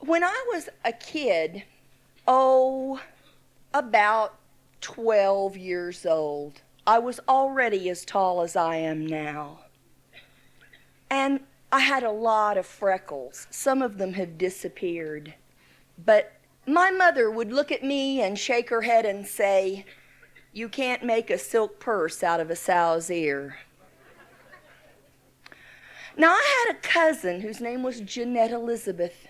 When I was a kid, oh, about 12 years old, I was already as tall as I am now. And I had a lot of freckles. Some of them have disappeared. But my mother would look at me and shake her head and say, "You can't make a silk purse out of a sow's ear." Now, I had a cousin whose name was Jeanette Elizabeth.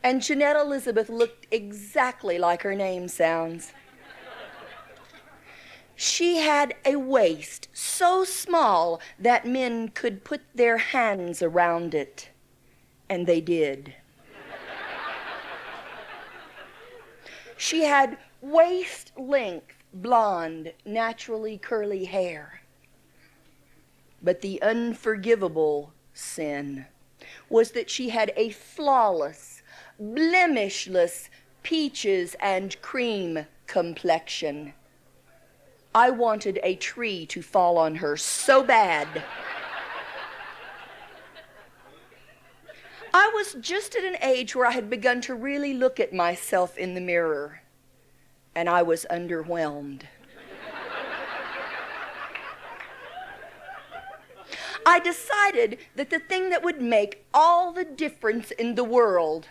And Jeanette Elizabeth looked exactly like her name sounds. She had a waist so small that men could put their hands around it. And they did. She had waist-length, blonde, naturally curly hair. But the unforgivable sin was that she had a flawless, blemishless, peaches and cream complexion. I wanted a tree to fall on her so bad. I was just at an age where I had begun to really look at myself in the mirror, and I was underwhelmed. I decided that the thing that would make all the difference in the world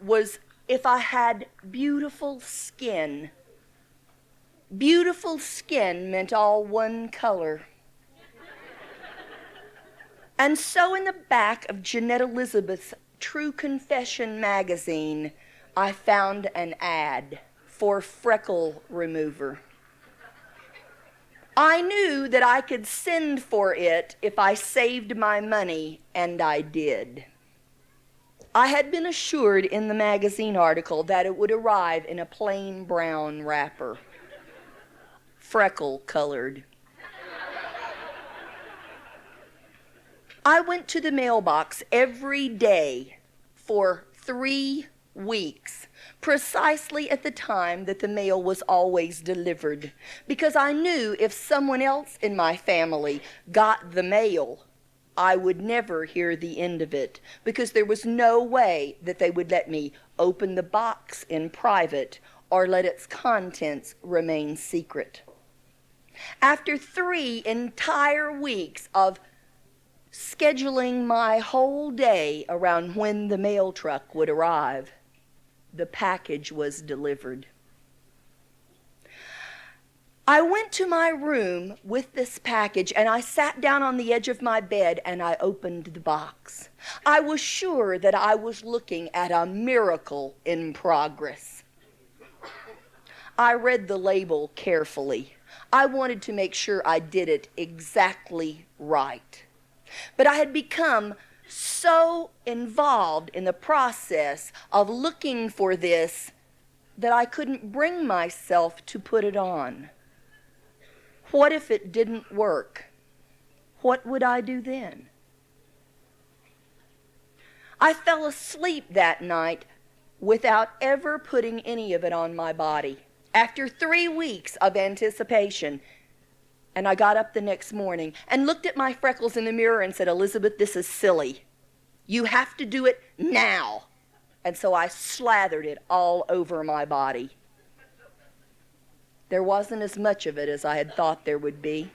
was if I had beautiful skin. Beautiful skin meant all one color. And so in the back of Jeanette Elizabeth's True Confession magazine, I found an ad for freckle remover. I knew that I could send for it if I saved my money, and I did. I had been assured in the magazine article that it would arrive in a plain brown wrapper, freckle-colored. I went to the mailbox every day for 3 weeks, precisely at the time that the mail was always delivered, because I knew if someone else in my family got the mail, I would never hear the end of it, because there was no way that they would let me open the box in private or let its contents remain secret. After 3 entire weeks of scheduling my whole day around when the mail truck would arrive, the package was delivered. I went to my room with this package, and I sat down on the edge of my bed and I opened the box. I was sure that I was looking at a miracle in progress. I read the label carefully. I wanted to make sure I did it exactly right. But I had become so involved in the process of looking for this that I couldn't bring myself to put it on. What if it didn't work? What would I do then? I fell asleep that night without ever putting any of it on my body. After 3 weeks of anticipation, and I got up the next morning and looked at my freckles in the mirror and said, "Elizabeth, this is silly. You have to do it now." And so I slathered it all over my body. There wasn't as much of it as I had thought there would be.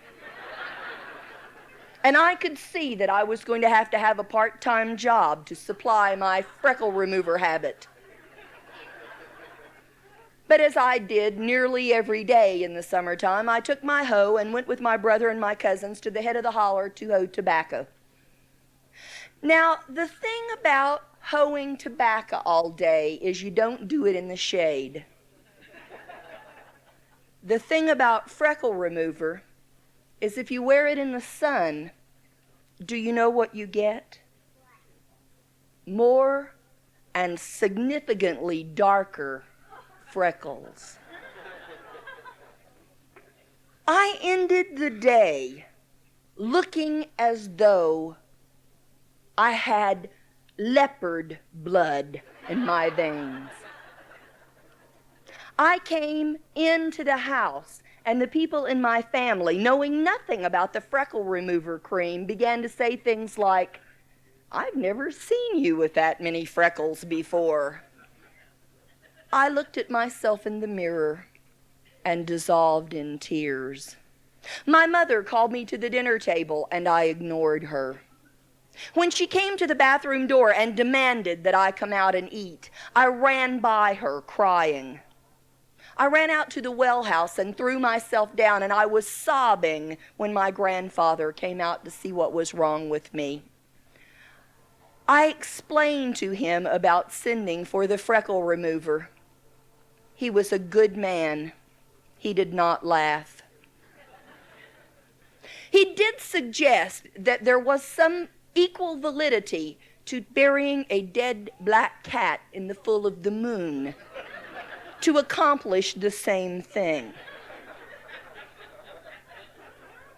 And I could see that I was going to have a part-time job to supply my freckle remover habit. But as I did nearly every day in the summertime, I took my hoe and went with my brother and my cousins to the head of the holler to hoe tobacco. Now, the thing about hoeing tobacco all day is you don't do it in the shade. The thing about freckle remover is if you wear it in the sun, do you know what you get? More and significantly darker freckles. I ended the day looking as though I had leopard blood in my veins. I came into the house, and the people in my family, knowing nothing about the freckle remover cream, began to say things like, "I've never seen you with that many freckles before." I looked at myself in the mirror and dissolved in tears. My mother called me to the dinner table, and I ignored her. When she came to the bathroom door and demanded that I come out and eat, I ran by her crying. I ran out to the well house and threw myself down, and I was sobbing when my grandfather came out to see what was wrong with me. I explained to him about sending for the Freckle remover. He was a good man. He did not laugh. He did suggest that there was some equal validity to burying a dead black cat in the full of the moon to accomplish the same thing.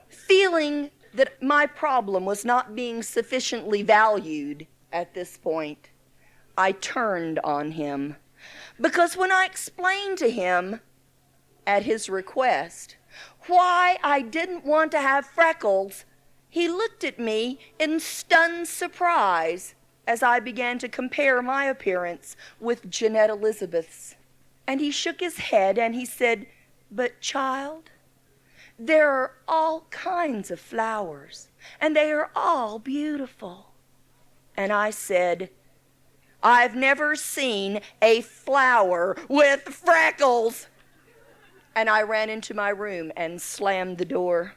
Feeling that my problem was not being sufficiently valued at this point, I turned on him. Because when I explained to him, at his request, why I didn't want to have freckles, he looked at me in stunned surprise as I began to compare my appearance with Jeanette Elizabeth's. And he shook his head and he said, "But child, there are all kinds of flowers, and they are all beautiful." And I said, "I've never seen a flower with freckles." And I ran into my room and slammed the door.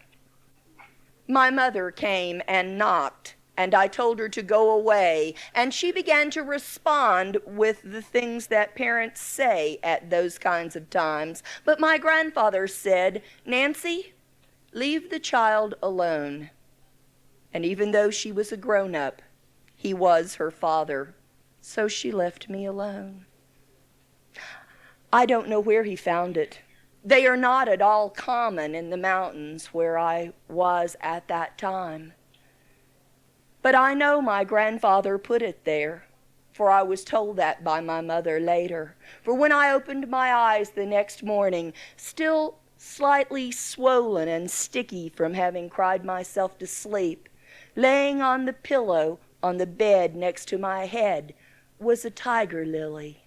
My mother came and knocked, and I told her to go away, and she began to respond with the things that parents say at those kinds of times. But my grandfather said, "Nancy, leave the child alone." And even though she was a grown-up, he was her father, so she left me alone. I don't know where he found it. They are not at all common in the mountains where I was at that time. But I know my grandfather put it there, for I was told that by my mother later. For when I opened my eyes the next morning, still slightly swollen and sticky from having cried myself to sleep, laying on the pillow on the bed next to my head was a tiger lily.